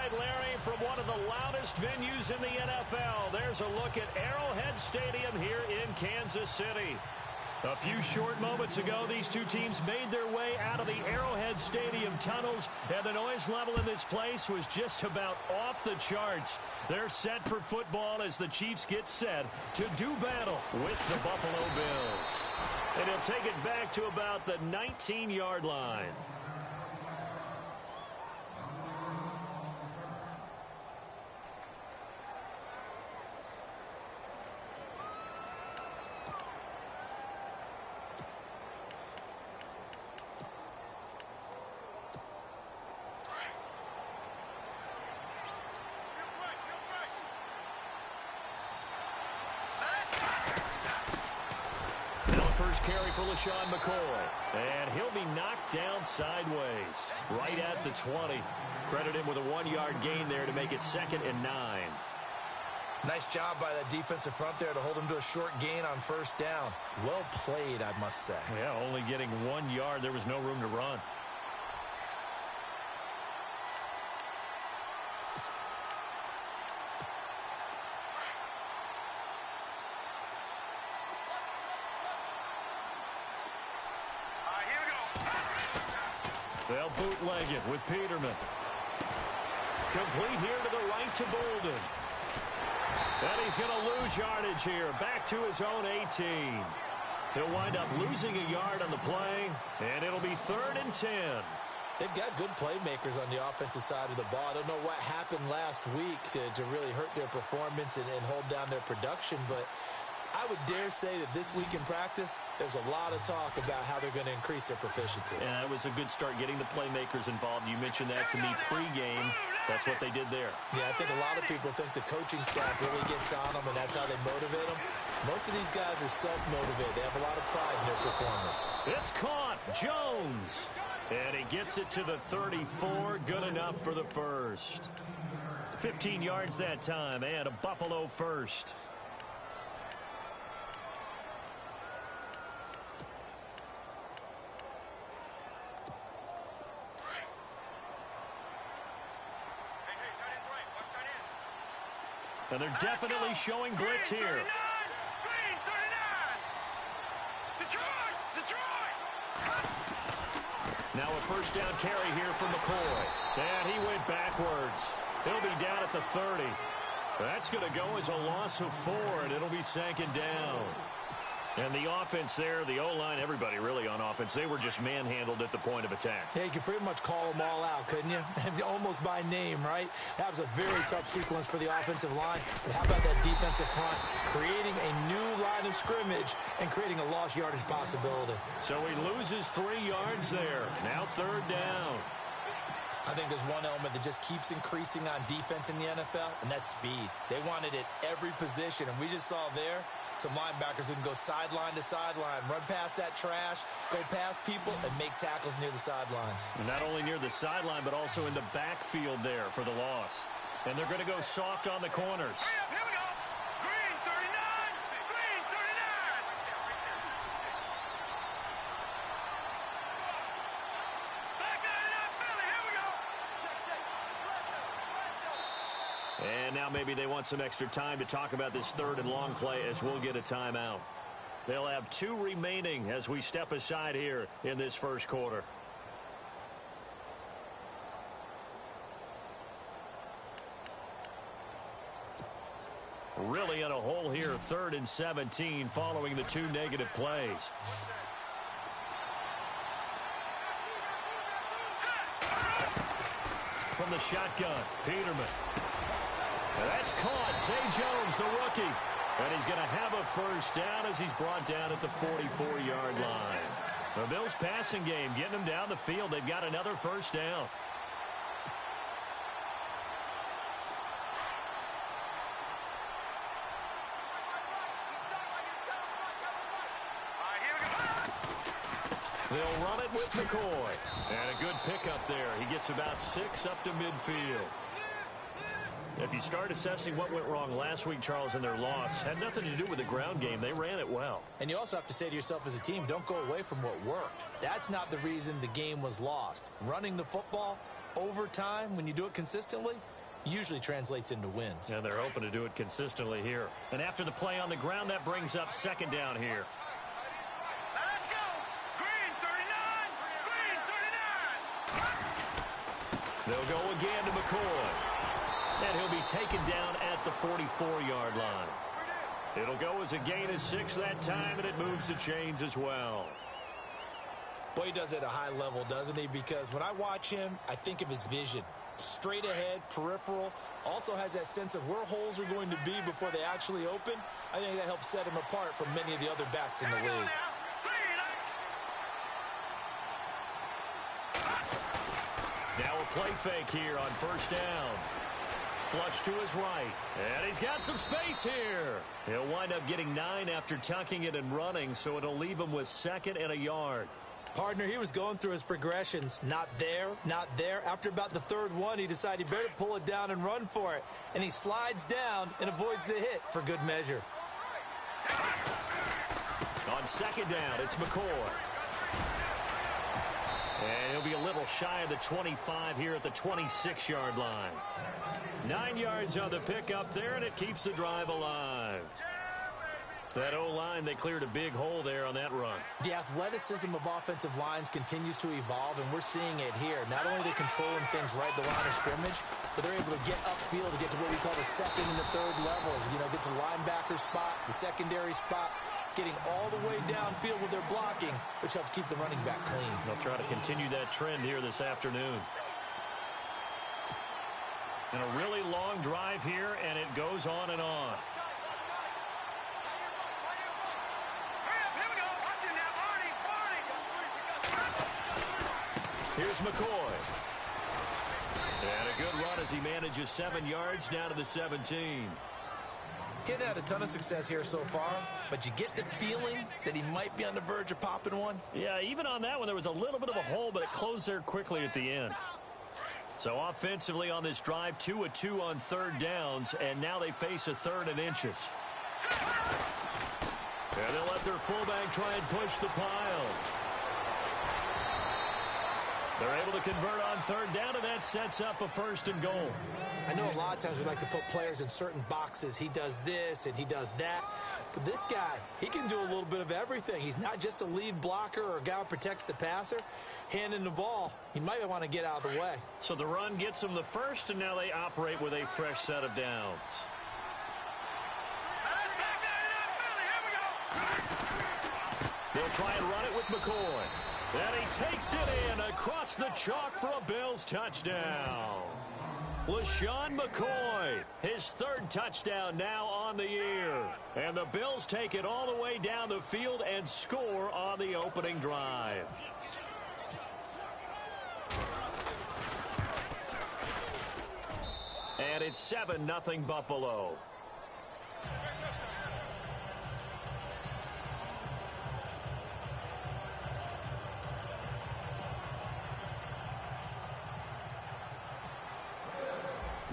right, Larry, from one of the loudest venues in the NFL, there's a look at Arrowhead Stadium here in Kansas City. A few short moments ago, these two teams made their way out of the Arrowhead Stadium tunnels, and the noise level in this place was just about off the charts. They're set for football as the Chiefs get set to do battle with the Buffalo Bills. And he'll take it back to about the 19-yard line. Carry for LaShawn McCoy, and he'll be knocked down sideways right at the 20. Credit him with a 1-yard gain there to make it 2nd and 9. Nice job by that defensive front there to hold him to a short gain on 1st down. Well played, I must say. Yeah, only getting 1 yard. There was no room to run. They'll bootleg it with Peterman. Complete here to the right to Bolden. And he's going to lose yardage here. Back to his own 18. He'll wind up losing a yard on the play, and it'll be 3rd and 10. They've got good playmakers on the offensive side of the ball. I don't know what happened last week to really hurt their performance and hold down their production, but I would dare say that this week in practice, there's a lot of talk about how they're going to increase their proficiency. And that was a good start getting the playmakers involved. You mentioned that to me pregame. That's what they did there. Yeah, I think a lot of people think the coaching staff really gets on them, and that's how they motivate them. Most of these guys are self-motivated. They have a lot of pride in their performance. It's caught. Jones. And he gets it to the 34. Good enough for the first. 15 yards that time, and a Buffalo first. And they're definitely showing blitz here. Now a 1st down carry here for McCoy. And he went backwards. He'll be down at the 30. That's going to go as a loss of 4, and it'll be 2nd down. And the offense there, the O-line, everybody really on offense, they were just manhandled at the point of attack. Yeah, you could pretty much call them all out, couldn't you? Almost by name, right? That was a very tough sequence for the offensive line. But how about that defensive front creating a new line of scrimmage and creating a lost yardage possibility? So he loses 3 yards there. Now 3rd down. I think there's one element that just keeps increasing on defense in the NFL, and that's speed. They want it at every position, and we just saw there some linebackers who can go sideline to sideline, run past that trash, go past people, and make tackles near the sidelines. And not only near the sideline, but also in the backfield there for the loss. And they're going to go soft on the corners. Hurry up, here we go. Green 39, green 39. Back 99, Philly, here we go. And now maybe they want some extra time to talk about this 3rd and long play as we'll get a timeout. They'll have 2 remaining as we step aside here in this 1st quarter. Really in a hole here, 3rd and 17 following the 2 negative plays. From the shotgun, Peterman. And that's caught. Zay Jones, the rookie. And he's going to have a 1st down as he's brought down at the 44-yard line. The Bills passing game getting them down the field. They've got another 1st down. They'll run it with McCoy. And a good pickup there. He gets about 6 up to midfield. If you start assessing what went wrong last week, Charles, in their loss, had nothing to do with the ground game. They ran it well. And you also have to say to yourself as a team, don't go away from what worked. That's not the reason the game was lost. Running the football, over time, when you do it consistently, usually translates into wins. And they're hoping to do it consistently here. And after the play on the ground, that brings up second down here. Let's go. Green 39. Green 39. They'll go again to McCoy. And he'll be taken down at the 44-yard line. It'll go as a gain of 6 that time, and it moves the chains as well. Boy, he does it at a high level, doesn't he? Because when I watch him, I think of his vision. Straight ahead, peripheral, also has that sense of where holes are going to be before they actually open. I think that helps set him apart from many of the other backs in the league. Now a play fake here on first down. Flush to his right. And he's got some space here. He'll wind up getting 9 after tucking it and running, so it'll leave him with 2nd and a yard. Partner, he was going through his progressions. Not there, not there. After about the 3rd one, he decided he better pull it down and run for it. And he slides down and avoids the hit for good measure. On second down, it's McCoy. And he'll be a little shy of the 25 here at the 26-yard line. 9 yards on the pickup there, and it keeps the drive alive. That O-line, they cleared a big hole there on that run. The athleticism of offensive lines continues to evolve, and we're seeing it here. Not only are they controlling things right at the line of scrimmage, but they're able to get upfield to get to what we call the 2nd and the 3rd levels. You know, get to the linebacker spot, the secondary spot, getting all the way downfield with their blocking, which helps keep the running back clean. They'll try to continue that trend here this afternoon. And a really long drive here, and it goes on and on. Here's McCoy. And a good run as he manages 7 yards down to the 17. Getting had a ton of success here so far, but you get the feeling that he might be on the verge of popping one. Yeah, even on that one, there was a little bit of a hole, but it closed there quickly at the end. So offensively on this drive, 2 of 2 on 3rd downs, and now they face a 3rd and inches. And they'll let their fullback try and push the pile. They're able to convert on 3rd down, and that sets up a 1st and goal. I know a lot of times we like to put players in certain boxes. He does this and he does that. But this guy, he can do a little bit of everything. He's not just a lead blocker or a guy who protects the passer. Handing the ball, he might want to get out of the way. So the run gets them the 1st, and now they operate with a fresh set of downs. They'll try and run it with McCoy. And he takes it in across the chalk for a Bills touchdown. LaShawn McCoy, his 3rd touchdown now on the year. And the Bills take it all the way down the field and score on the opening drive. And it's 7-0 Buffalo.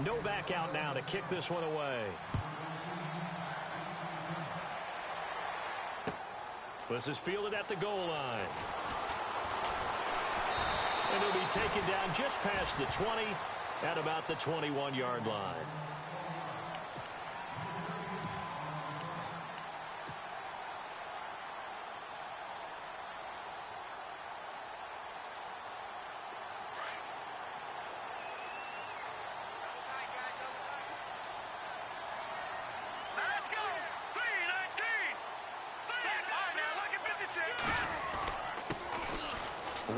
No back out now to kick this one away. This is fielded at the goal line. And he'll be taken down just past the 20 at about the 21-yard line.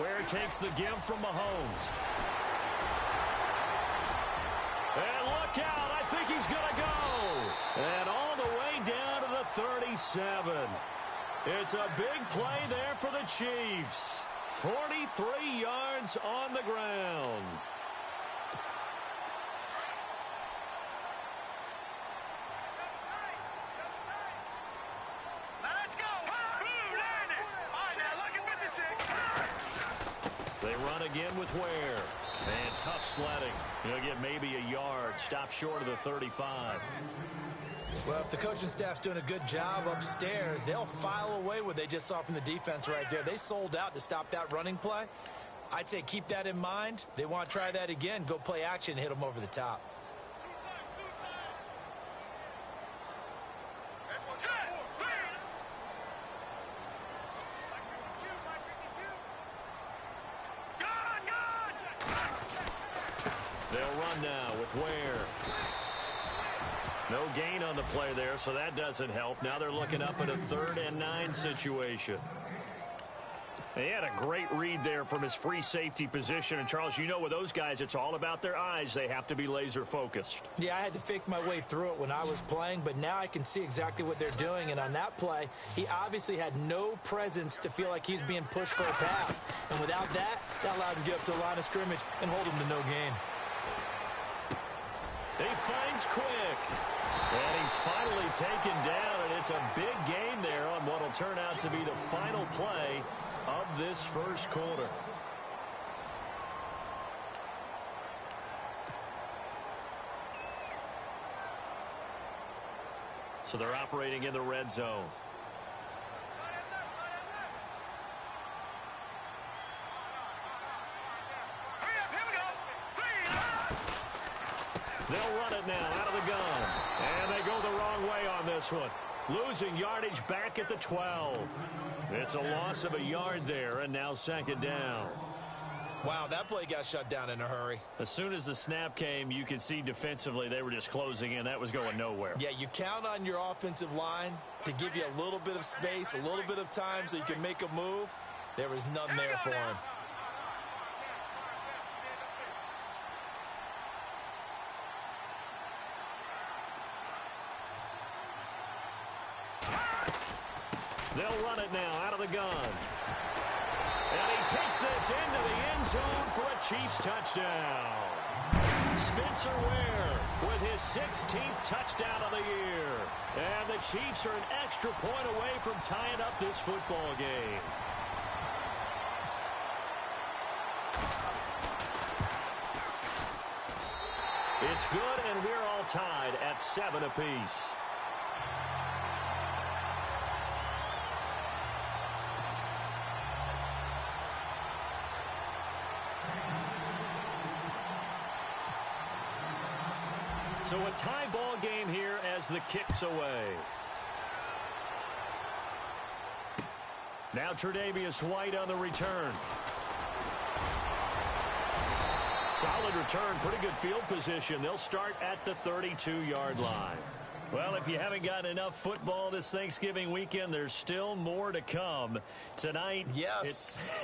Ware takes the give from Mahomes. And look out, I think he's going to go. And all the way down to the 37. It's a big play there for the Chiefs. 43 yards on the ground. They run again with Ware. And tough sledding. He'll get maybe a yard. Stop short of the 35. Well, if the coaching staff's doing a good job upstairs, they'll file away what they just saw from the defense right there. They sold out to stop that running play. I'd say keep that in mind. They want to try that again. Go play action and hit them over the top. They'll run now with Ware. No gain on the play there, so that doesn't help. Now they're looking up at a 3rd and 9 situation. He had a great read there from his free safety position. And, Charles, you know with those guys, it's all about their eyes. They have to be laser-focused. Yeah, I had to fake my way through it when I was playing, but now I can see exactly what they're doing. And on that play, he obviously had no presence to feel like he's being pushed for a pass. And without that, that allowed him to get up to the line of scrimmage and hold him to no gain. He finds Quick. And he's finally taken down, and it's a big gain there on what will turn out to be the final play of this first quarter. So they're operating in the red zone. They'll run it now out of the gun. And they go the wrong way on this one. Losing yardage back at the 12. It's a loss of a yard there, and now 2nd down. Wow, that play got shut down in a hurry. As soon as the snap came, you could see defensively they were just closing in. That was going nowhere. Yeah, you count on your offensive line to give you a little bit of space, a little bit of time so you can make a move. There was none there for him. They'll run it now out of the gun. And he takes this into the end zone for a Chiefs touchdown. Spencer Ware with his 16th touchdown of the year. And the Chiefs are an extra point away from tying up this football game. It's good, and we're all tied at 7 apiece. So a tie ball game here as the kick's away. Now Tre'Davious White on the return. Solid return, pretty good field position. They'll start at the 32-yard line. Well, if you haven't gotten enough football this Thanksgiving weekend, there's still more to come. Tonight, yes,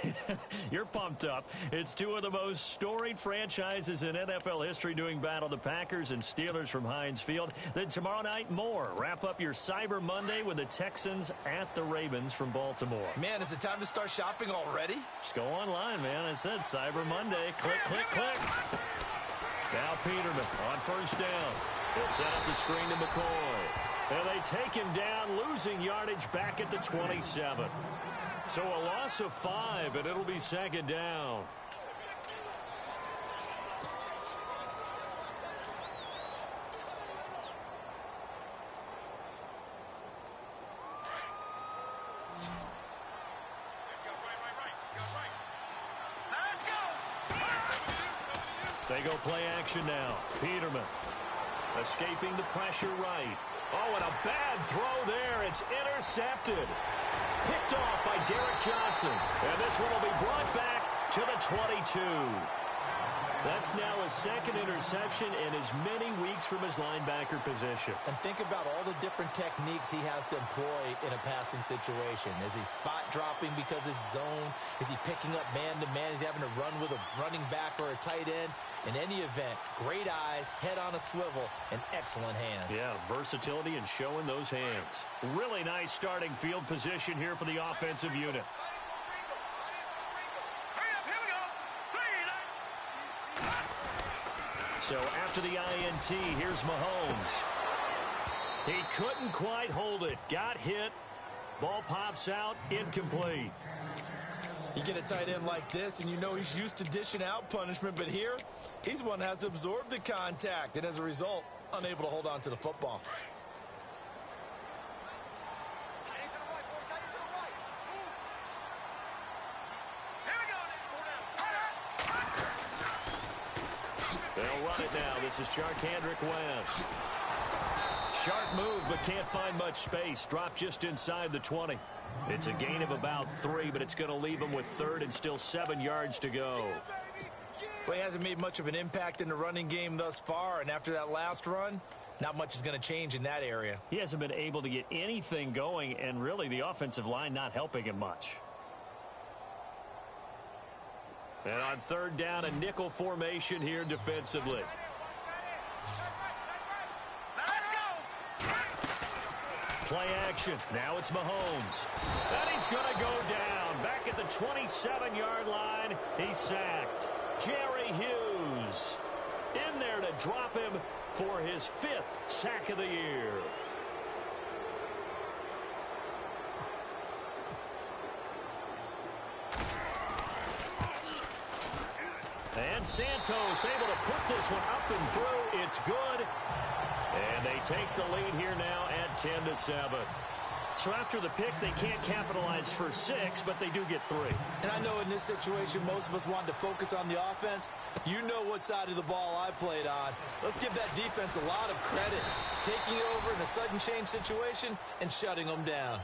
you're pumped up. It's two of the most storied franchises in NFL history doing battle, the Packers and Steelers from Heinz Field. Then tomorrow night, more. Wrap up your Cyber Monday with the Texans at the Ravens from Baltimore. Man, is it time to start shopping already? Just go online, man. I said Cyber Monday. Click, click, click. Now Peterman on first down. He'll set up the screen to McCoy. And they take him down, losing yardage back at the 27. So a loss of 5, and it'll be 2nd down. They go play action now. Peterman escaping the pressure right. Oh, and a bad throw there. It's intercepted. Picked off by Derek Johnson. And this one will be brought back to the 22. That's now his 2nd interception in as many weeks from his linebacker position. And think about all the different techniques he has to employ in a passing situation. Is he spot dropping because it's zone? Is he picking up man-to-man? Is he having to run with a running back or a tight end? In any event, great eyes, head on a swivel, and excellent hands. Yeah, versatility and showing those hands. Really nice starting field position here for the offensive unit. So after the INT, here's Mahomes. He couldn't quite hold it. Got hit. Ball pops out. Incomplete. You get a tight end like this, and you know he's used to dishing out punishment, but here, he's the one that has to absorb the contact, and as a result, unable to hold on to the football. run it now. This is Charkandrick West. Sharp move, but can't find much space. Dropped just inside the 20. It's a gain of about 3, but it's going to leave him with third and still 7 yards to go. Well, he hasn't made much of an impact in the running game thus far, and after that last run, not much is going to change in that area. He hasn't been able to get anything going, and really the offensive line not helping him much. And on third down, a nickel formation here defensively. Play action. Now it's Mahomes. And he's going to go down. Back at the 27-yard line. He's sacked. Jerry Hughes in there to drop him for his 5th sack of the year. And Santos able to put this one up and through. It's good. And they take the lead here now at 10-7. So after the pick, they can't capitalize for 6, but they do get 3. And I know in this situation, most of us want to focus on the offense. You know what side of the ball I played on. Let's give that defense a lot of credit. Taking over in a sudden change situation and shutting them down.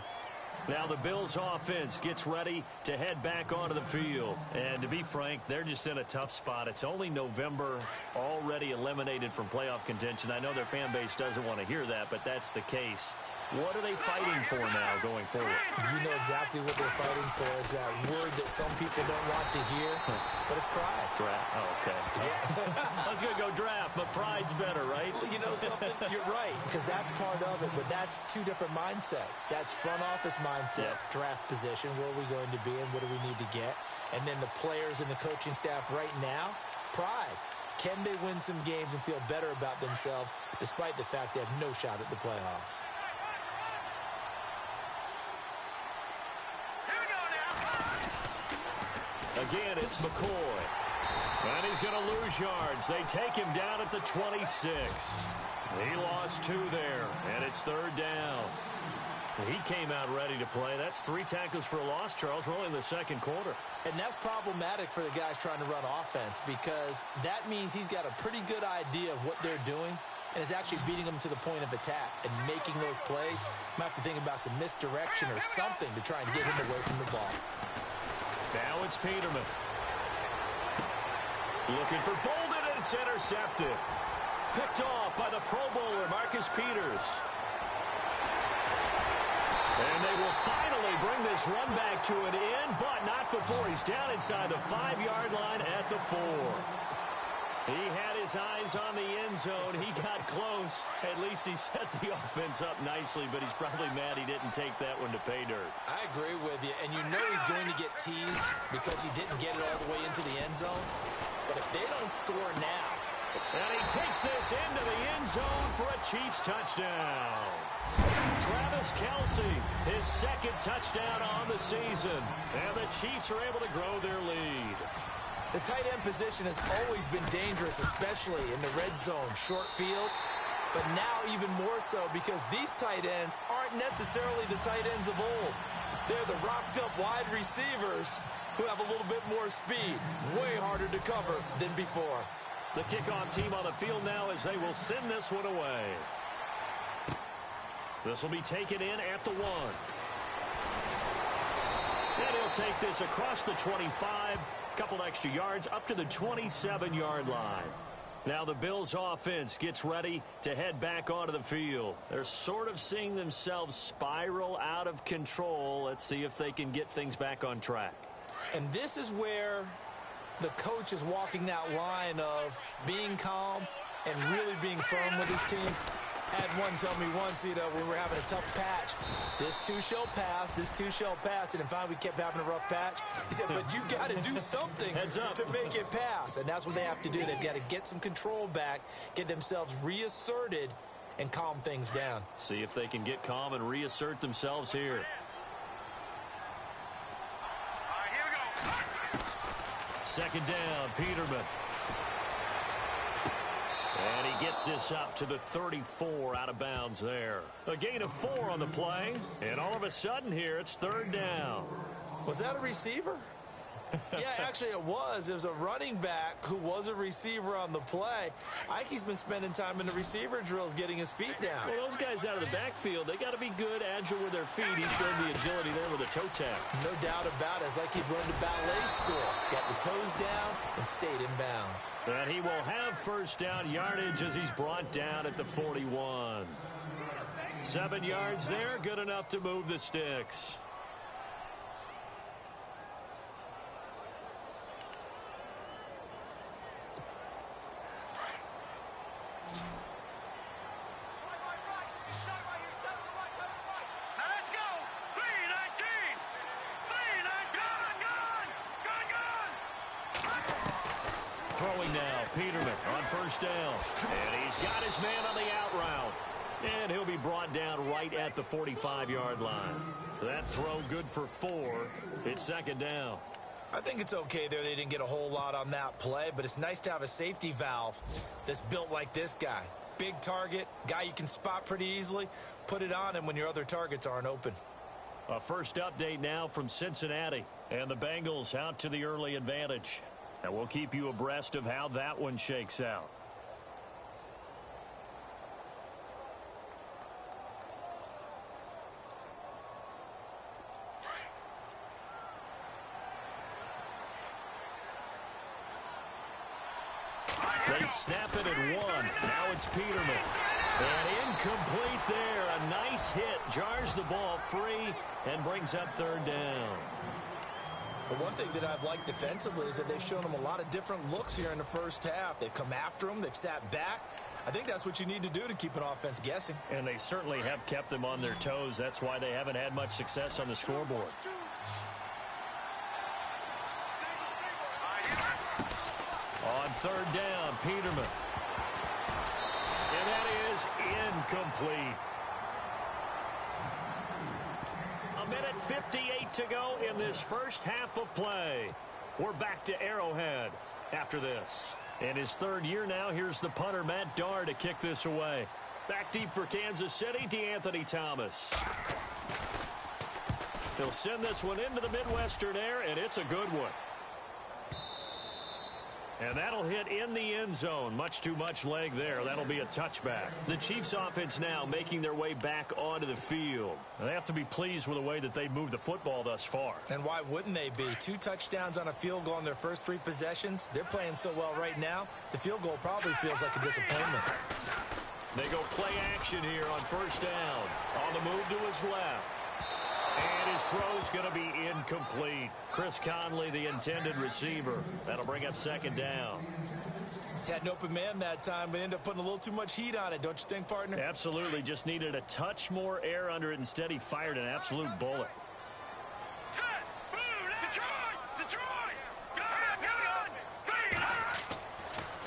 Now the Bills offense gets ready to head back onto the field. And to be frank, they're just in a tough spot. It's only November, already eliminated from playoff contention. I know their fan base doesn't want to hear that, but that's the case. What are they fighting for now going forward? You know exactly what they're fighting for. Is that word that some people don't want to hear, but it's pride. Draft. Oh, okay. Yeah. I was going to go draft, but pride's better, right? You know something? You're right, because that's part of it, but that's two different mindsets. That's front office mindset, draft position, where are we going to be and what do we need to get? And then the players and the coaching staff right now, pride. Can they win some games and feel better about themselves despite the fact they have no shot at the playoffs? Again, it's McCoy. And he's going to lose yards. They take him down at the 26. He lost 2 there, and it's third down. He came out ready to play. That's 3 tackles for a loss, Charles. We're only in the second quarter. And that's problematic for the guys trying to run offense because that means he's got a pretty good idea of what they're doing and is actually beating them to the point of attack and making those plays. Might have to think about some misdirection or something to try and get him away from the ball. Now it's Peterman. Looking for Bolden, and it's intercepted. Picked off by the Pro Bowler, Marcus Peters. And they will finally bring this run back to an end, but not before he's down inside the 5-yard line at the 4. He had his eyes on the end zone. He got close. At least he set the offense up nicely, but he's probably mad he didn't take that one to pay dirt. I agree with you, and you know he's going to get teased because he didn't get it all the way into the end zone. But if they don't score now... And he takes this into the end zone for a Chiefs touchdown. Travis Kelce, his 2nd touchdown on the season. And the Chiefs are able to grow their lead. The tight end position has always been dangerous, especially in the red zone, short field. But now even more so because these tight ends aren't necessarily the tight ends of old. They're the rocked-up wide receivers who have a little bit more speed. Way harder to cover than before. The kickoff team on the field now as they will send this one away. This will be taken in at the 1. And he'll take this across the 25. Couple extra yards up to the 27-yard line. Now the Bills offense gets ready to head back onto the field. They're sort of seeing themselves spiral out of control. Let's see if they can get things back on track. And this is where the coach is walking that line of being calm and really being firm with his team. I had one tell me once, you know, we were having a tough patch. This too shall pass, this too shall pass. And in fact, we kept having a rough patch. He said, but you got to do something to make it pass. And that's what they have to do. They've got to get some control back, get themselves reasserted, and calm things down. See if they can get calm and reassert themselves here. All right, here we go. Second down, Peterman. And he gets this up to the 34 out of bounds there. A gain of 4 on the play. And all of a sudden here, it's third down. Was that a receiver? Yeah, actually it was. It was a running back who was a receiver on the play. I think he's been spending time in the receiver drills getting his feet down. Well, those guys out of the backfield, they got to be good, agile with their feet. He showed the agility there with a toe tap. No doubt about it. It's like he'd run to ballet school. Got the toes down and stayed in bounds. And he will have first down yardage as he's brought down at the 41. 7 yards there, good enough to move the sticks. Throwing now, Peterman on first down. And he's got his man on the out route. And he'll be brought down right at the 45-yard line. That throw good for 4. It's second down. I think it's okay there. They didn't get a whole lot on that play, but it's nice to have a safety valve that's built like this guy. Big target, guy you can spot pretty easily. Put it on him when your other targets aren't open. A first update now from Cincinnati. And the Bengals out to the early advantage. And we'll keep you abreast of how that one shakes out. They snap it at 1. Now it's Peterman. And incomplete there. A nice hit. Jars the ball free and brings up third down. But one thing that I've liked defensively is that they've shown him a lot of different looks here in the first half. They've come after him. They've sat back. I think that's what you need to do to keep an offense guessing. And they certainly have kept them on their toes. That's why they haven't had much success on the scoreboard. On third down, Peterman. And that is incomplete. A minute 58 to go in this first half of play. We're back to Arrowhead after this. In his third year now, here's the punter, Matt Darr, to kick this away. Back deep for Kansas City, DeAnthony Thomas. He'll send this one into the Midwestern air, and it's a good one. And that'll hit in the end zone. Much too much leg there. That'll be a touchback. The Chiefs offense now making their way back onto the field. They have to be pleased with the way that they moved the football thus far. And why wouldn't they be? 2 touchdowns on a field goal on their first 3 possessions. They're playing so well right now, the field goal probably feels like a disappointment. They go play action here on first down. On the move to his left. And his throw's going to be incomplete. Chris Conley, the intended receiver. That'll bring up second down. Had an open man that time, but ended up putting a little too much heat on it, don't you think, partner? Absolutely. Just needed a touch more air under it. Instead, he fired an absolute bullet. Set! Boom! Detroit!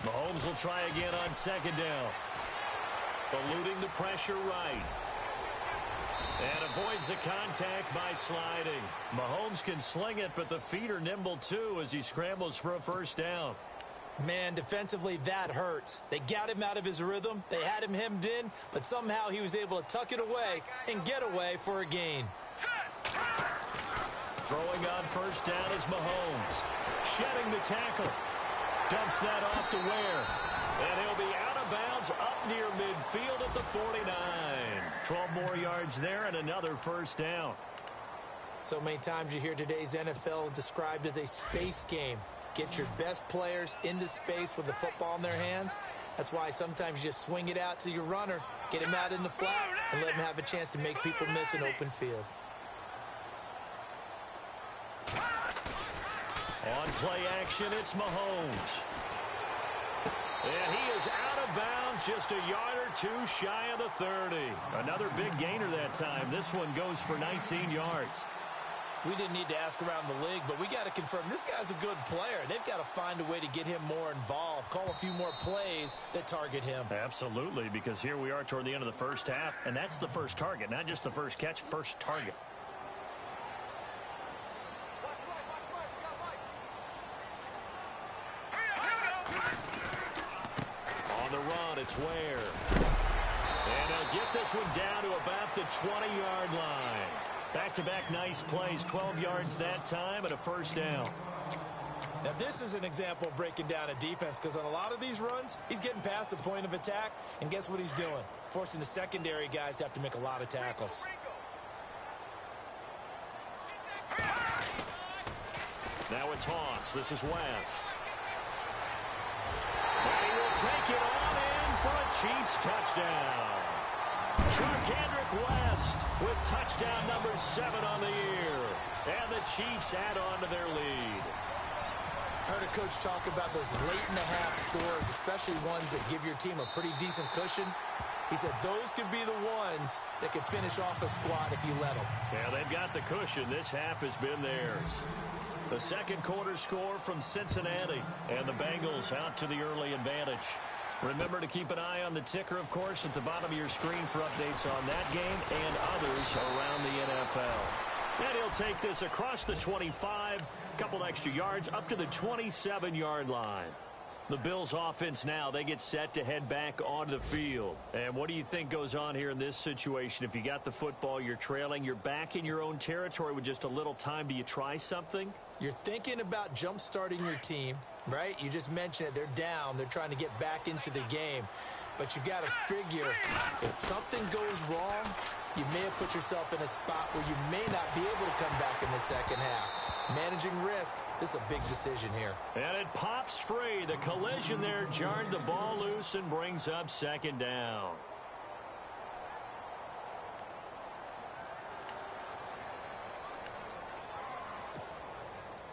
Mahomes will try again on second down. Eluding the pressure right. And avoids the contact by sliding. Mahomes can sling it, but the feet are nimble too as he scrambles for a first down. Man, defensively, that hurts. They got him out of his rhythm. They had him hemmed in, but somehow he was able to tuck it away and get away for a gain. Throwing on first down is Mahomes. Shedding the tackle. Dumps that off to Ware. And he'll be out of bounds up near midfield at the 49. 12 more yards there and another first down. So many times you hear today's NFL described as a space game. Get your best players into space with the football in their hands. That's why sometimes you just swing it out to your runner, get him out in the flat, and let him have a chance to make people miss an open field. On play action, it's Mahomes. And he is out of bounds, just a yard or two shy of the 30. Another big gainer that time. This one goes for 19 yards. We didn't need to ask around the league, but we got to confirm this guy's a good player. They've got to find a way to get him more involved, call a few more plays that target him. Absolutely, because here we are toward the end of the first half, and that's the first target, not just the first catch, first target. On the run, it's Ware. And they'll get this one down to about the 20-yard line. Back-to-back nice plays, 12 yards that time and a first down. Now, this is an example of breaking down a defense because on a lot of these runs, he's getting past the point of attack, and guess what he's doing? Forcing the secondary guys to have to make a lot of tackles. Now a toss. This is West. And he will take it on in for a Chiefs touchdown. Charkandrick West with touchdown number 7 on the year. And the Chiefs add on to their lead. I heard a coach talk about those late-in-the-half scores, especially ones that give your team a pretty decent cushion. He said those could be the ones that could finish off a squad if you let them. Yeah, they've got the cushion. This half has been theirs. The second quarter score from Cincinnati, and the Bengals out to the early advantage. Remember to keep an eye on the ticker, of course, at the bottom of your screen for updates on that game and others around the NFL. And he'll take this across the 25, couple extra yards, up to the 27-yard line. The Bills offense now, they get set to head back onto the field. And what do you think goes on here in this situation? If you got the football, you're trailing, you're back in your own territory with just a little time. Do you try something? You're thinking about jump-starting your team, right? You just mentioned it. They're down. They're trying to get back into the game. But you got to figure if something goes wrong, you may have put yourself in a spot where you may not be able to come back in the second half. Managing risk, this is a big decision here. And it pops free. The collision there jarred the ball loose and brings up second down.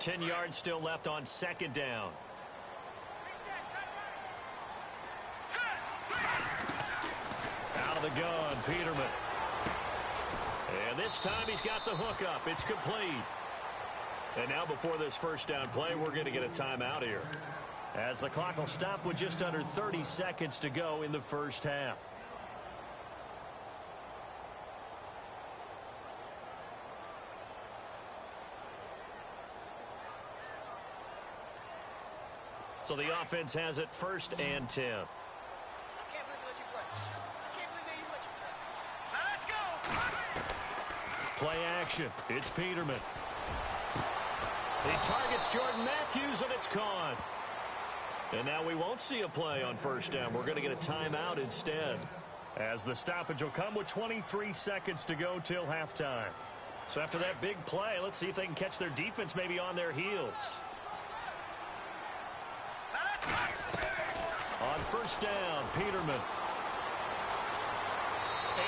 Ten yards still left on second down. Out of the gun, Peterman. And this time he's got the hook up. It's complete. And now before this first down play, we're going to get a timeout here, as the clock will stop with just under 30 seconds to go in the first half. So the offense has it 1st and 10. Play action. It's Peterman. He targets Jordan Matthews, and it's caught. And now we won't see a play on first down. We're going to get a timeout instead, as the stoppage will come with 23 seconds to go till halftime. So after that big play, let's see if they can catch their defense maybe on their heels. On first down, Peterman.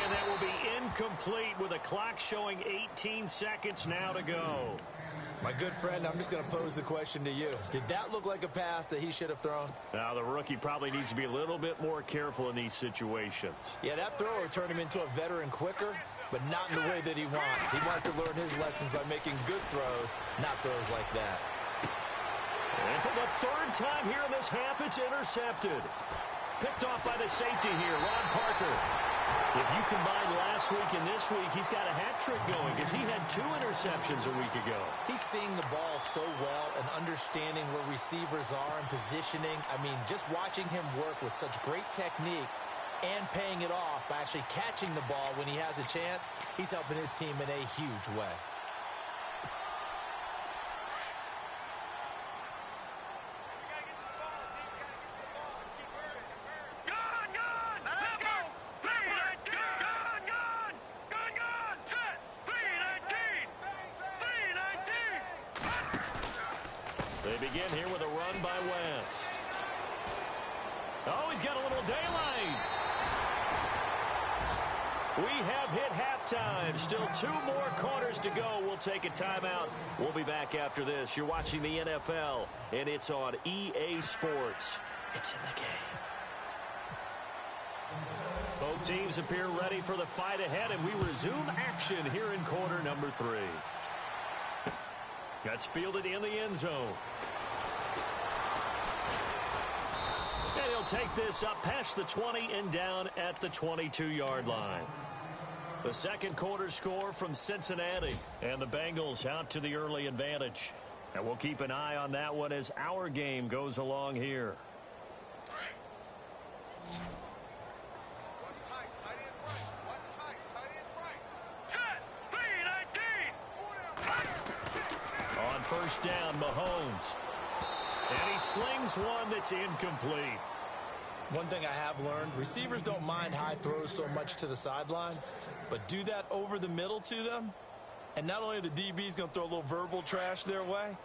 And that will be incomplete with a clock showing 18 seconds now to go. My good friend, I'm just going to pose the question to you. Did that look like a pass that he should have thrown? Now, the rookie probably needs to be a little bit more careful in these situations. Yeah, that throw will turn him into a veteran quicker, but not in the way that he wants. He wants to learn his lessons by making good throws, not throws like that. And for the third time here in this half, it's intercepted. Picked off by the safety here, Ron Parker. If you combine last week and this week, he's got a hat trick going because he had 2 interceptions a week ago. He's seeing the ball so well and understanding where receivers are and positioning. I mean, just watching him work with such great technique and paying it off by actually catching the ball when he has a chance, he's helping his team in a huge way. They begin here with a run by West. Oh, he's got a little daylight. We have hit halftime. Still 2 more quarters to go. We'll take a timeout. We'll be back after this. You're watching the NFL, and it's on EA Sports. It's in the game. Both teams appear ready for the fight ahead, and we resume action here in quarter number 3. That's fielded in the end zone. And he'll take this up past the 20 and down at the 22-yard line. The second quarter score from Cincinnati, and the Bengals out to the early advantage. And we'll keep an eye on that one as our game goes along here. First down, Mahomes. And he slings one that's incomplete. One thing I have learned, receivers don't mind high throws so much to the sideline, but do that over the middle to them, and not only are the DBs going to throw a little verbal trash their way,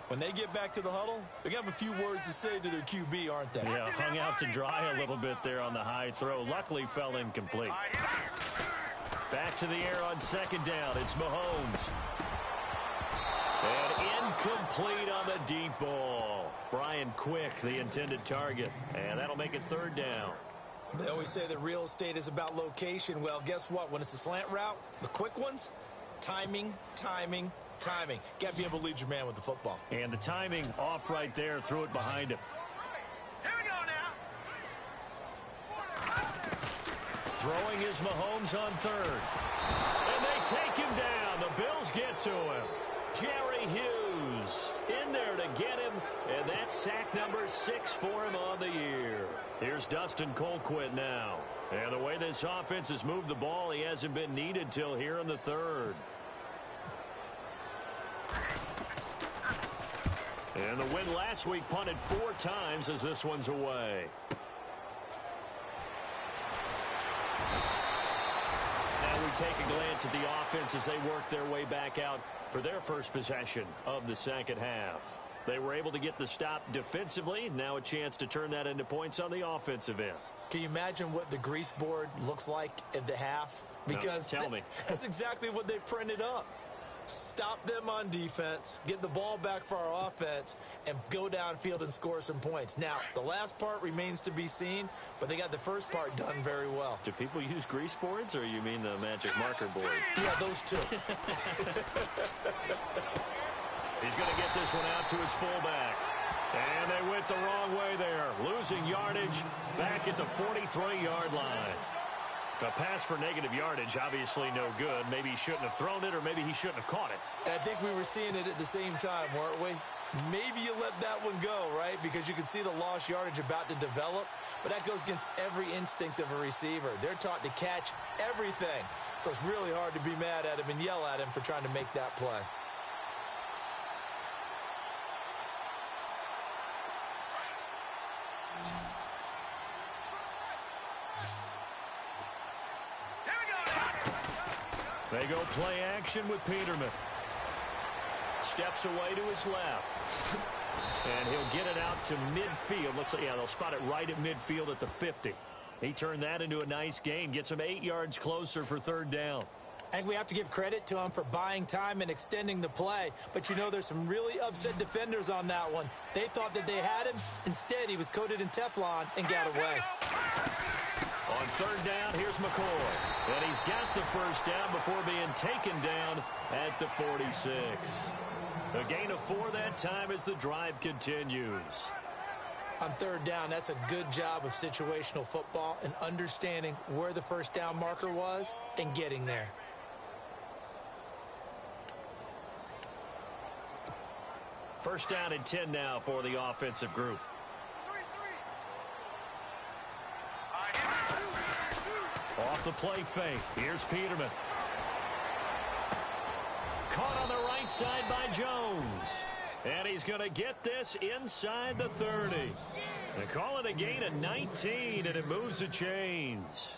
when they get back to the huddle, they're going to have a few words to say to their QB, aren't they? Yeah, hung out to dry a little bit there on the high throw. Luckily, fell incomplete. Back to the air on second down. It's Mahomes. And incomplete on the deep ball. Brian Quick, the intended target. And that'll make it third down. They always say that real estate is about location. Well, guess what? When it's a slant route, the quick ones, timing, timing, timing. Got to be able to lead your man with the football. And the timing off right there. Threw it behind him. Here we go now. Throwing is Mahomes on third. And they take him down. The Bills get to him. Jerry Hughes in there to get him, and that's sack number 6 for him on the year. Here's Dustin Colquitt now. And the way this offense has moved the ball, he hasn't been needed till here in the third. And the win last week punted 4 times as this one's away. Now we take a glance at the offense as they work their way back out for their first possession of the second half. They were able to get the stop defensively. Now a chance to turn that into points on the offensive end. Can you imagine what the grease board looks like at the half? Because no, tell me. That's exactly what they printed up. Stop them on defense, get the ball back for our offense, and go downfield and score some points. Now, the last part remains to be seen, but they got the first part done very well. Do people use grease boards, or you mean the magic marker board? Yeah, those two. He's going to get this one out to his fullback. And they went the wrong way there, losing yardage back at the 43-yard line. A pass for negative yardage, obviously no good. Maybe he shouldn't have thrown it, or maybe he shouldn't have caught it. And I think we were seeing it at the same time, weren't we? Maybe you let that one go, right? Because you can see the lost yardage about to develop. But that goes against every instinct of a receiver. They're taught to catch everything. So it's really hard to be mad at him and yell at him for trying to make that play. They go play action with Peterman. Steps away to his left. And he'll get it out to midfield. Looks like, yeah, they'll spot it right at midfield at the 50. He turned that into a nice gain. Gets him 8 yards closer for third down. I think we have to give credit to him for buying time and extending the play. But, you know, there's some really upset defenders on that one. They thought that they had him. Instead, he was coated in Teflon and got away. On third down, here's McCoy. And he's got the first down before being taken down at the 46. A gain of 4 that time as the drive continues. On third down, that's a good job of situational football and understanding where the first down marker was and getting there. First down and 10 now for the offensive group. Off the play fake. Here's Peterman. Caught on the right side by Jones. And he's going to get this inside the 30. They call it a gain of 19, and it moves the chains.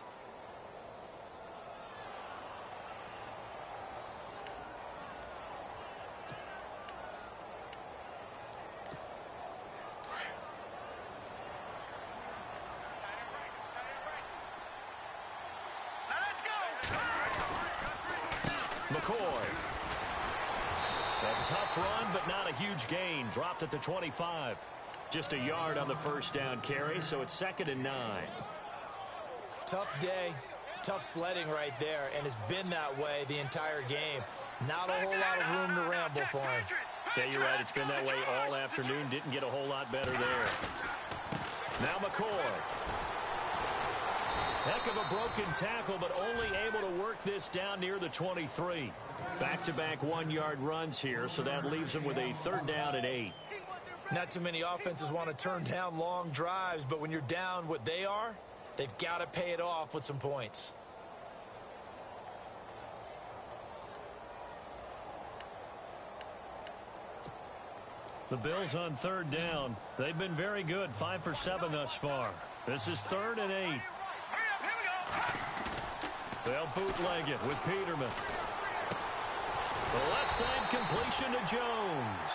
McCoy. A tough run, but not a huge gain. Dropped at the 25. Just a yard on the first down carry, so it's 2nd and 9. Tough day, tough sledding right there, and it's been that way the entire game. Not a whole lot of room to ramble for him. Yeah, you're right. It's been that way all afternoon. Didn't get a whole lot better there. Now McCoy. Heck of a broken tackle, but only able to work this down near the 23. Back-to-back 1-yard runs here, so that leaves him with a third down and 8. Not too many offenses want to turn down long drives, but when you're down what they are, they've got to pay it off with some points. The Bills on third down. They've been very good, 5 for 7 thus far. This is 3rd and 8. Hurry up, here we go. They'll bootleg it with Peterman. The left side completion to Jones.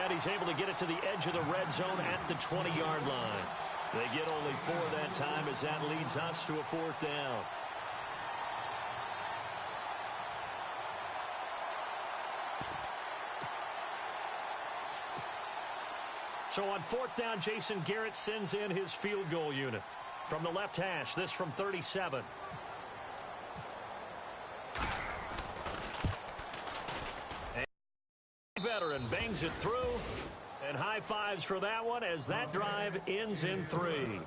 And he's able to get it to the edge of the red zone at the 20-yard line. They get only 4 that time as that leads us to a 4th down. So on 4th down, Jason Garrett sends in his field goal unit. From the left hash, this from 37. And veteran bangs it through. And high fives for that one as that drive ends in 3.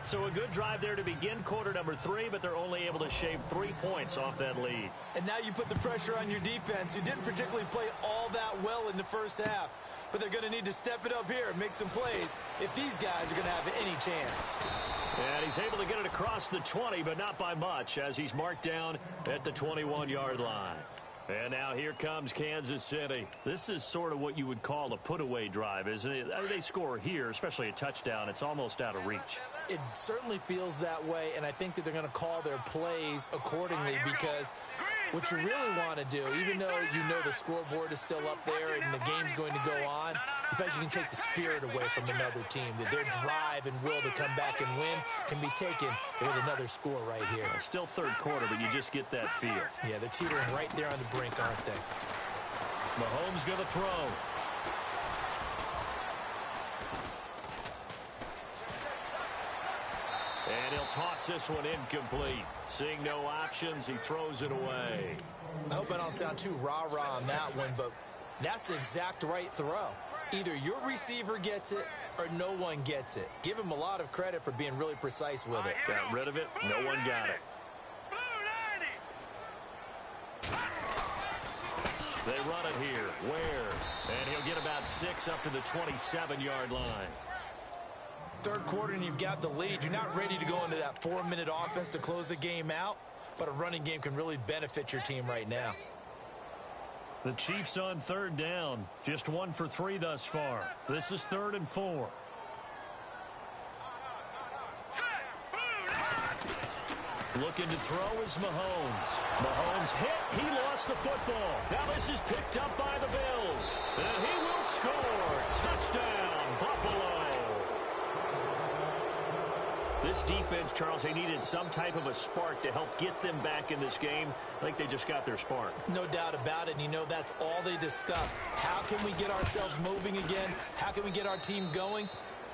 So a good drive there to begin quarter number 3, but they're only able to shave 3 points off that lead. And now you put the pressure on your defense, who didn't particularly play all that well in the first half. But they're going to need to step it up here and make some plays if these guys are going to have any chance. And he's able to get it across the 20, but not by much, as he's marked down at the 21-yard line. And now here comes Kansas City. This is sort of what you would call a put-away drive, isn't it? They score here, especially a touchdown. It's almost out of reach. It certainly feels that way, and I think that they're going to call their plays accordingly because what you really want to do, even though you know the scoreboard is still up there and the game's going to go on, in fact, you can take the spirit away from another team, that their drive and will to come back and win can be taken with another score right here. It's still third quarter, but you just get that feel. Yeah, they're teetering right there on the brink, aren't they? Mahomes going to throw. And he'll toss this one incomplete. Seeing no options, he throws it away. I hope I don't sound too rah-rah on that one, but that's the exact right throw. Either your receiver gets it or no one gets it. Give him a lot of credit for being really precise with it. Got rid of it. No one got it. They run it here. Where? And he'll get about 6 up to the 27-yard line. Third quarter and you've got the lead. You're not ready to go into that 4-minute offense to close the game out, but a running game can really benefit your team right now. The Chiefs on third down. Just 1 for 3 thus far. This is 3rd and 4. Looking to throw is Mahomes. Mahomes hit. He lost the football. Now this is picked up by the Bills. And he will score. Touchdown, Buffalo. This defense, Charles, they needed some type of a spark to help get them back in this game. I think they just got their spark. No doubt about it. And you know that's all they discussed. How can we get ourselves moving again? How can we get our team going?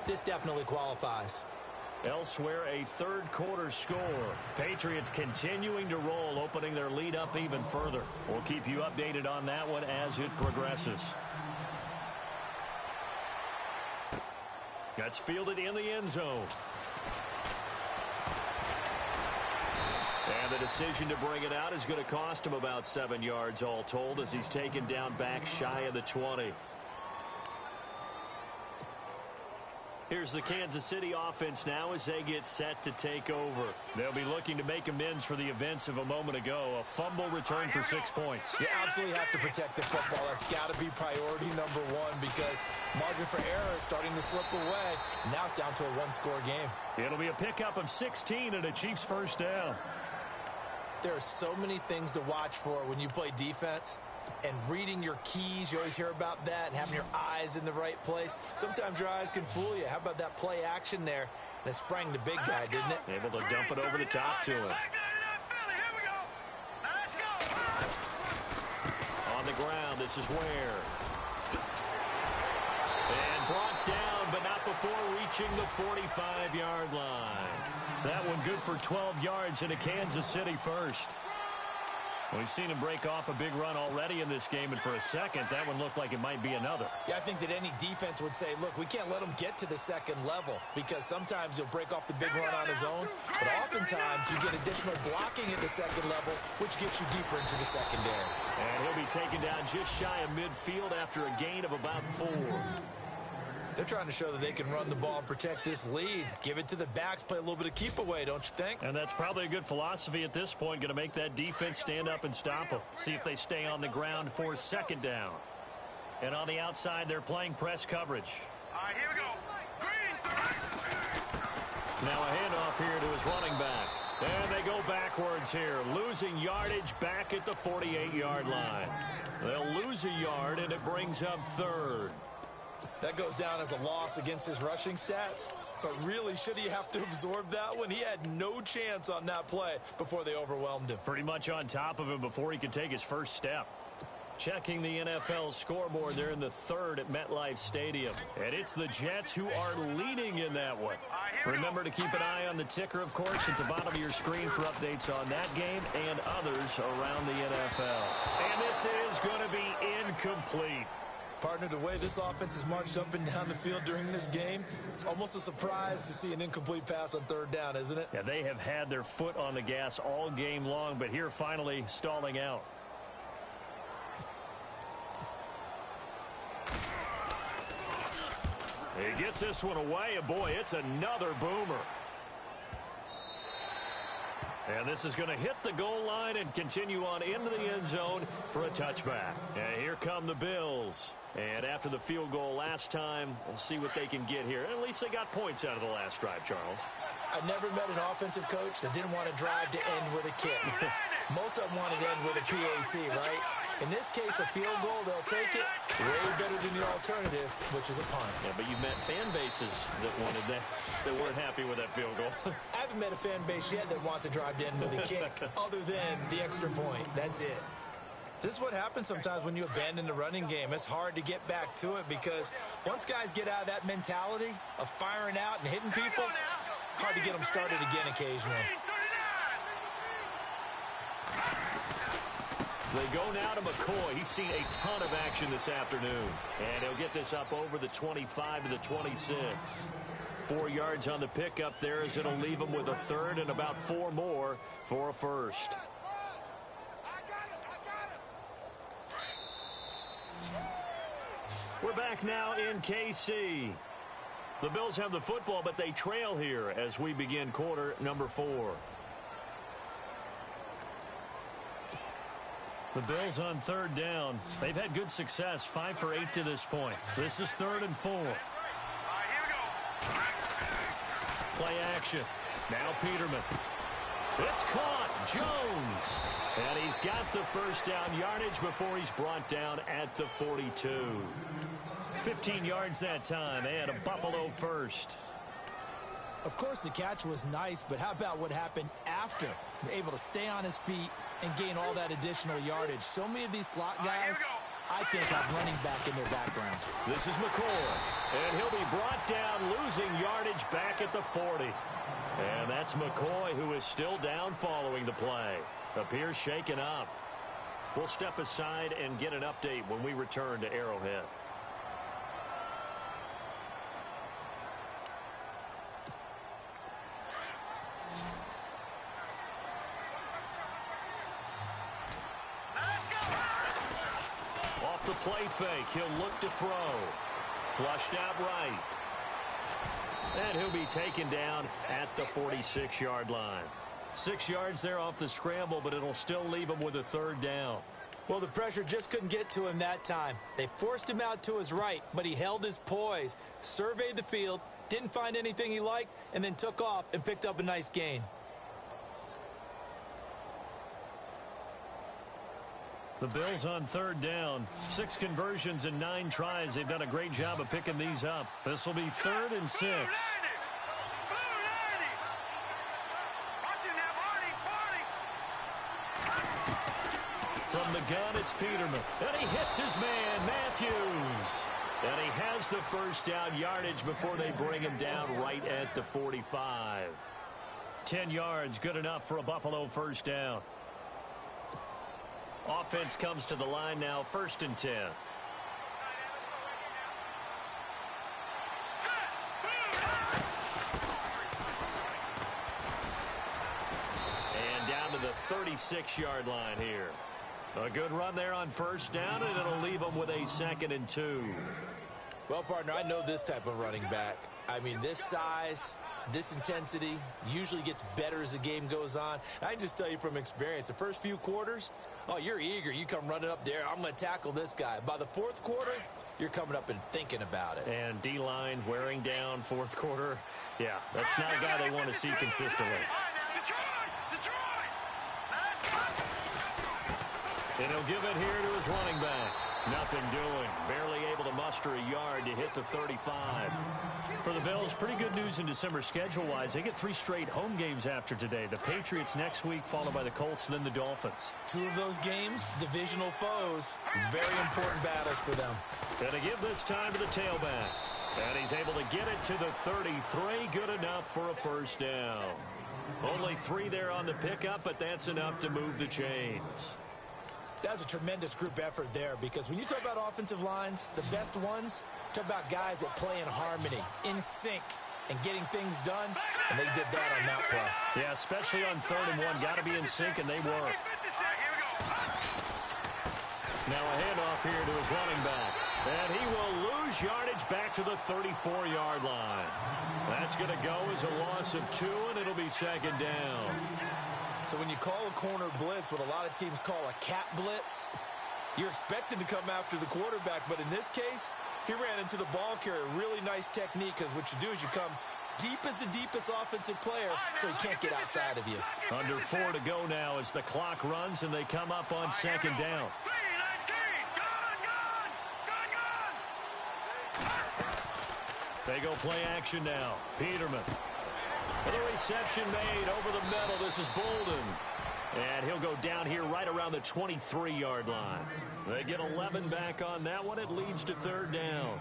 This definitely qualifies. Elsewhere, a third quarter score. Patriots continuing to roll, opening their lead up even further. We'll keep you updated on that one as it progresses. That's fielded in the end zone. And the decision to bring it out is going to cost him about 7 yards all told as he's taken down back shy of the 20. Here's the Kansas City offense now as they get set to take over. They'll be looking to make amends for the events of a moment ago. A fumble return for 6 points. You absolutely have to protect the football. That's got to be priority number one because margin for error is starting to slip away. And now it's down to a one-score game. It'll be a pickup of 16 and a Chiefs first down. There are so many things to watch for when you play defense. And reading your keys, you always hear about that, and having your eyes in the right place. Sometimes your eyes can fool you. How about that play action there? And it sprang the big guy, didn't it? Able to dump it over the top to him. On the ground, this is Ware. And brought down, but not before reaching the 45-yard line. That one good for 12 yards into Kansas City first. We've seen him break off a big run already in this game, and for a second, that one looked like it might be another. Yeah, I think that any defense would say, look, we can't let him get to the second level because sometimes he'll break off the big run on his own, but oftentimes you get additional blocking at the second level, which gets you deeper into the secondary. And he'll be taken down just shy of midfield after a gain of about 4. They're trying to show that they can run the ball and protect this lead. Give it to the backs, play a little bit of keep away, don't you think? And that's probably a good philosophy at this point, going to make that defense stand up and stop them. See if they stay on the ground for second down. And on the outside, they're playing press coverage. All right, here we go. Green. Now a handoff here to his running back. And they go backwards here, losing yardage back at the 48-yard line. They'll lose a yard, and it brings up third. That goes down as a loss against his rushing stats. But really, should he have to absorb that one? He had no chance on that play before they overwhelmed him. Pretty much on top of him before he could take his first step. Checking the NFL scoreboard, they're in the third at MetLife Stadium. And it's the Jets who are leading in that one. Remember to keep an eye on the ticker, of course, at the bottom of your screen for updates on that game and others around the NFL. And this is going to be incomplete. Partner, the way this offense has marched up and down the field during this game, it's almost a surprise to see an incomplete pass on third down, isn't it? Yeah, they have had their foot on the gas all game long, but here finally stalling out. He gets this one away, and boy, it's another boomer. And this is going to hit the goal line and continue on into the end zone for a touchback. And here come the Bills. And after the field goal last time, we'll see what they can get here. At least they got points out of the last drive, Charles. I've never met an offensive coach that didn't want to drive to end with a kick. Most of them wanted to end with a PAT, right? In this case, a field goal, they'll take it. Way better than the alternative, which is a punt. Yeah, but you met fan bases that wanted that, that weren't happy with that field goal. I haven't met a fan base yet that wants to drive to end with a kick, other than the extra point. That's it. This is what happens sometimes when you abandon the running game. It's hard to get back to it because once guys get out of that mentality of firing out and hitting people, hard to get them started again occasionally. They go now to McCoy. He's seen a ton of action this afternoon. And he'll get this up over the 25 to the 26. 4 yards on the pickup there as it'll leave him with a third and about 4 more for a first. We're back now in KC. The Bills have the football, but they trail here as we begin quarter number 4. The Bills on third down. They've had good success, 5 for 8 to this point. This is 3rd and 4. All right, here we go. Play action. Now Peterman. It's caught. Jones. And he's got the first down yardage before he's brought down at the 42. 15 yards that time and a Buffalo first. Of course, the catch was nice, but how about what happened after? Able to stay on his feet and gain all that additional yardage. So many of these slot guys, I think, have running back in their background. This is McCoy, and he'll be brought down, losing yardage back at the 40. And that's McCoy, who is still down following the play. Appears shaken up. We'll step aside and get an update when we return to Arrowhead. Off the play fake, he'll look to throw. Flushed out right. And he'll be taken down at the 46-yard line. 6 yards there off the scramble, but it'll still leave him with a third down. Well, the pressure just couldn't get to him that time. They forced him out to his right, but he held his poise, surveyed the field, didn't find anything he liked, and then took off and picked up a nice gain. The Bills on third down. 6 conversions and 9 tries. They've done a great job of picking these up. This will be 3rd and 6. From the gun, it's Peterman. And he hits his man, Matthews. And he has the first down yardage before they bring him down right at the 45. 10 yards, good enough for a Buffalo first down. Offense comes to the line now, 1st and 10. And down to the 36-yard line here. A good run there on first down, and it'll leave them with a 2nd and 2. Well, partner, I know this type of running back. I mean, this size, this intensity usually gets better as the game goes on. I can just tell you from experience, the first few quarters, oh, you're eager. You come running up there. I'm going to tackle this guy. By the 4th quarter, you're coming up and thinking about it. And D-line wearing down fourth quarter. Yeah, that's not a guy they want to see consistently. And he'll give it here to his running back. Nothing doing. Barely able to muster a yard to hit the 35. For the Bills, pretty good news in December schedule-wise. They get 3 straight home games after today. The Patriots next week, followed by the Colts, then the Dolphins. 2 of those games, divisional foes. Very important battles for them. Gonna give this time to the tailback. And he's able to get it to the 33. Good enough for a first down. Only 3 there on the pickup, but that's enough to move the chains. That's a tremendous group effort there, because when you talk about offensive lines, the best ones, talk about guys that play in harmony, in sync, and getting things done, and they did that on that play. Yeah, especially on 3rd and 1. Got to be in sync, and they were. Now a handoff here to his running back. And he will lose yardage back to the 34-yard line. That's going to go as a loss of 2, and it'll be 2nd down. So when you call a corner blitz, what a lot of teams call a cat blitz, you're expected to come after the quarterback. But in this case, he ran into the ball carrier. Really nice technique, because what you do is you come deep as the deepest offensive player, so he can't get outside of you. Under 4 to go now as the clock runs, and they come up on 2nd down. They go play action now. Peterman. The reception made over the middle. This is Bolden. And he'll go down here right around the 23-yard line. They get 11 back on that one. It leads to 3rd down.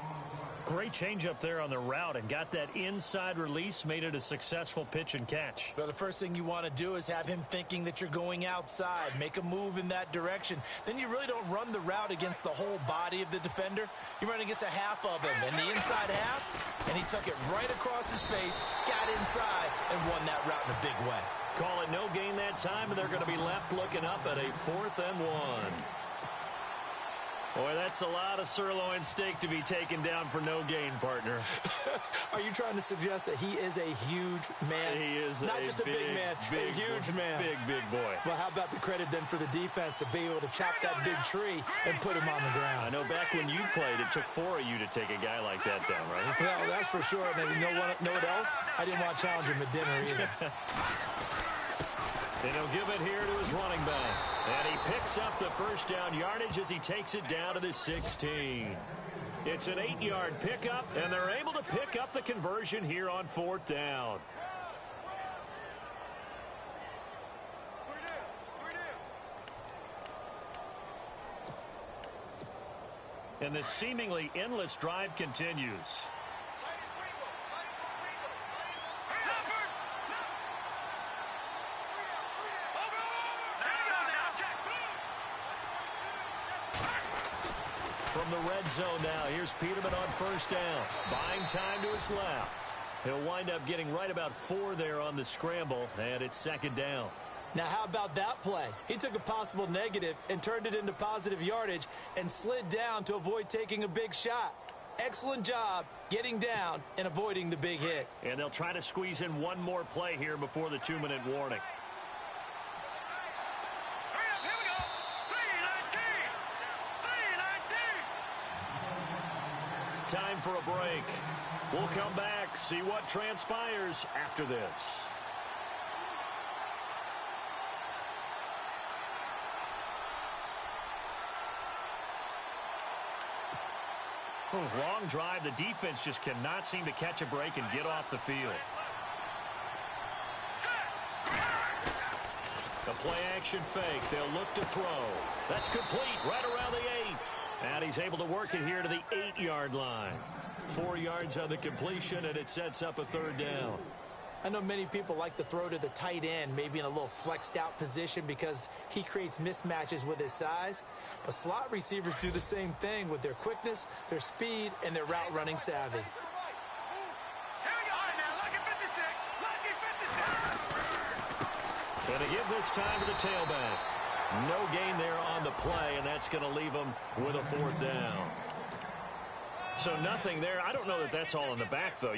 Great change up there on the route and got that inside release, made it a successful pitch and catch. Well, the first thing you want to do is have him thinking that you're going outside, make a move in that direction. Then you really don't run the route against the whole body of the defender. You run against a half of him, and the inside half, and he took it right across his face, got inside, and won that route in a big way. Call it no gain that time, and they're going to be left looking up at a 4th and 1. Boy, that's a lot of sirloin steak to be taken down for no gain, partner. Are you trying to suggest that he is a huge man? He is not just a big man, a huge man. Big boy. Well, how about the credit then for the defense to be able to chop that big tree and put him on the ground? I know back when you played, it took 4 of you to take a guy like that down, right? Well, that's for sure. And you know what else? I didn't want to challenge him at dinner either. And he'll give it here to his running back. And he picks up the first down yardage as he takes it down to the 16. It's an 8-yard pickup, and they're able to pick up the conversion here on 4th down. And this seemingly endless drive continues. From the red zone now, here's Peterman on 1st down. Buying time to his left. He'll wind up getting right about 4 there on the scramble, and it's 2nd down. Now, how about that play? He took a possible negative and turned it into positive yardage and slid down to avoid taking a big shot. Excellent job getting down and avoiding the big hit. And they'll try to squeeze in one more play here before the 2-minute warning. Time for a break. We'll come back, see what transpires after this. Long drive. The defense just cannot seem to catch a break and get off the field. The play action fake. They'll look to throw. That's complete right around the 8. And he's able to work it here to the 8-yard line. 4 yards on the completion, and it sets up a 3rd down. I know many people like to throw to the tight end, maybe in a little flexed out position because he creates mismatches with his size. But slot receivers do the same thing with their quickness, their speed, and their route running savvy. Going to give this time to the tailback. No gain there on the play, and that's going to leave him with a 4th down. So nothing there. I don't know that that's all in the back, though.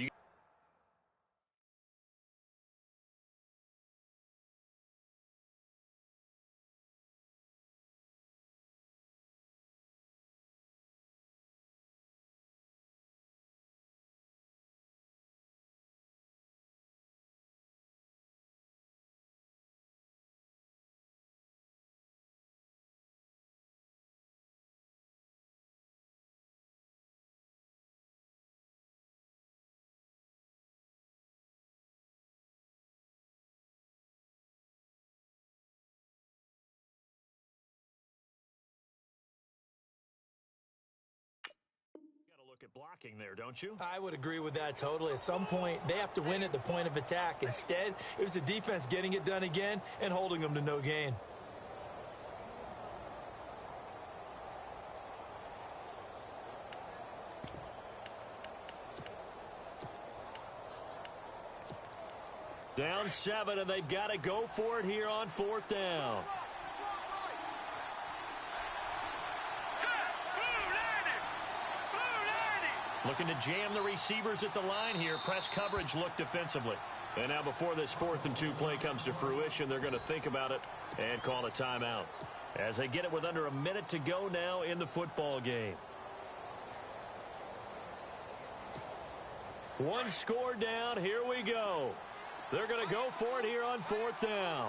at blocking there, don't you? I would agree with that totally. At some point, they have to win at the point of attack. Instead, it was the defense getting it done again and holding them to no gain. Down 7, and they've got to go for it here on 4th down. Looking to jam the receivers at the line here. Press coverage look defensively. And now before this 4th and 2 play comes to fruition, they're going to think about it and call a timeout. As they get it with under a minute to go now in the football game. One score down. Here we go. They're going to go for it here on 4th down.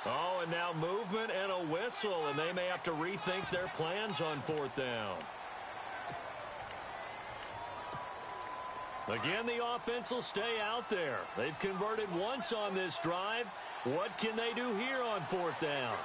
Oh, and now movement and a whistle, and they may have to rethink their plans on 4th down. Again, the offense will stay out there. They've converted once on this drive. What can they do here on 4th down?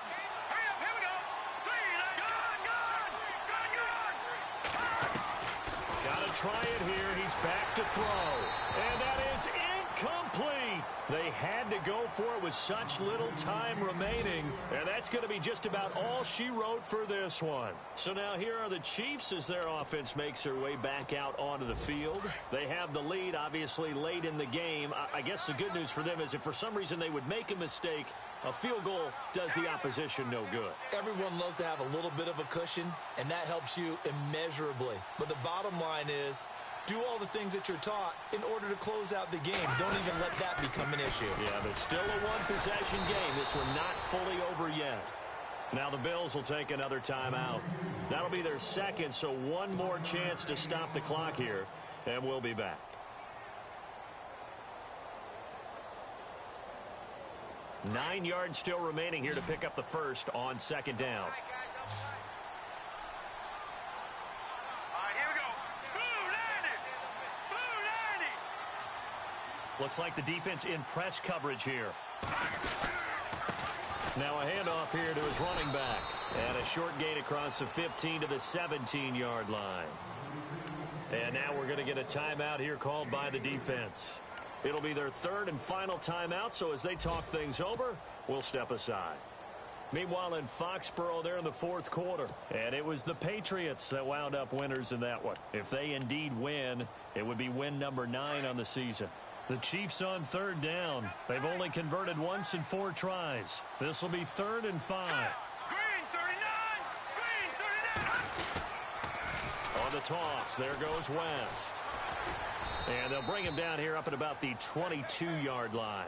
Got to try it here. He's back to throw. And that is incomplete. They had to go for it with such little time remaining. And that's going to be just about all she wrote for this one. So now here are the Chiefs as their offense makes their way back out onto the field. They have the lead, obviously, late in the game. I guess the good news for them is if for some reason they would make a mistake, a field goal does the opposition no good. Everyone loves to have a little bit of a cushion, and that helps you immeasurably. But the bottom line is, do all the things that you're taught in order to close out the game. Don't even let that become an issue. Yeah, but still a one-possession game. This one not fully over yet. Now the Bills will take another timeout. That'll be their second, so one more chance to stop the clock here, and we'll be back. Nine yards still remaining here to pick up the first on 2nd down. Looks like the defense in press coverage here. Now a handoff here to his running back. And a short gain across the 15 to the 17-yard line. And now we're going to get a timeout here called by the defense. It'll be their third and final timeout, so as they talk things over, we'll step aside. Meanwhile, in Foxborough, they're in the 4th quarter. And it was the Patriots that wound up winners in that one. If they indeed win, it would be win number 9 on the season. The Chiefs on 3rd down. They've only converted once in 4 tries. This will be 3rd and 5. Green 39! Green 39! On the toss, there goes West. And they'll bring him down here up at about the 22-yard line.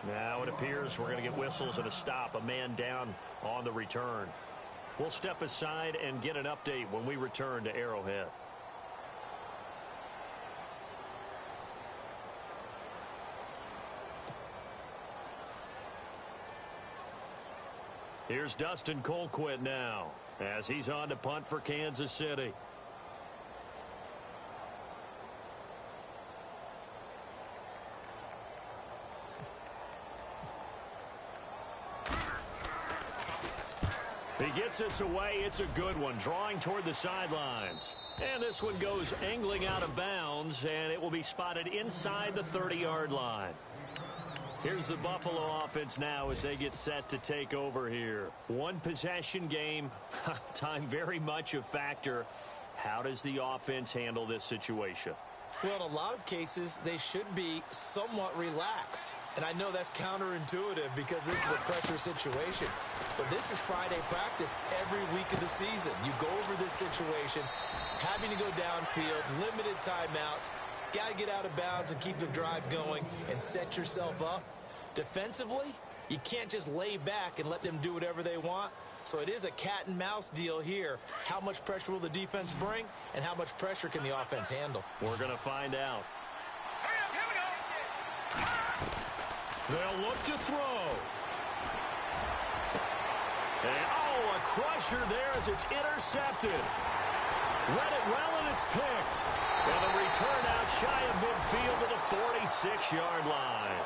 Now it appears we're going to get whistles and a stop. A man down on the return. We'll step aside and get an update when we return to Arrowhead. Here's Dustin Colquitt now as he's on to punt for Kansas City. He gets this away. It's a good one, drawing toward the sidelines. And this one goes angling out of bounds, and it will be spotted inside the 30-yard line. Here's the Buffalo offense now as they get set to take over here. One possession game, time very much a factor. How does the offense handle this situation? Well, in a lot of cases, they should be somewhat relaxed. And I know that's counterintuitive because this is a pressure situation. But this is Friday practice every week of the season. You go over this situation, having to go downfield, limited timeouts, got to get out of bounds and keep the drive going and set yourself up. Defensively, you can't just lay back and let them do whatever they want. So it is a cat and mouse deal here. How much pressure will the defense bring and how much pressure can the offense handle? We're going to find out. Hurry up, here we go! They'll look to throw. And, oh, a crusher there as it's intercepted. Read it well, and it's picked. And a return out shy of midfield to the 46-yard line.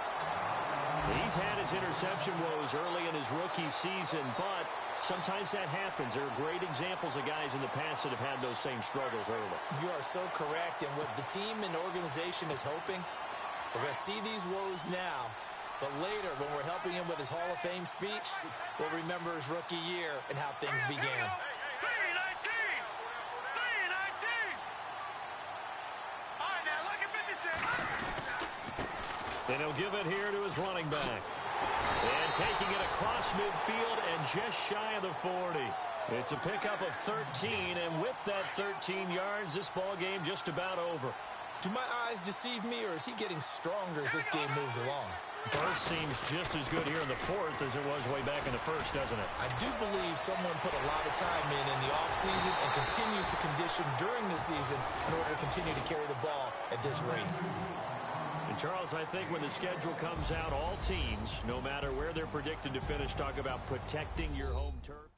He's had his interception woes early in his rookie season, but sometimes that happens. There are great examples of guys in the past that have had those same struggles early. You are so correct, and what the team and organization is hoping, we're going to see these woes now, but later when we're helping him with his Hall of Fame speech, we'll remember his rookie year and how things began. And he'll give it here to his running back. And taking it across midfield and just shy of the 40. It's a pickup of 13, and with that 13 yards, this ball game just about over. Do my eyes deceive me, or is he getting stronger as this game moves along? Both seems just as good here in the fourth as it was way back in the first, doesn't it? I do believe someone put a lot of time in the offseason and continues to condition during the season in order to continue to carry the ball at this rate. And Charles, I think when the schedule comes out, all teams, no matter where they're predicted to finish, talk about protecting your home turf.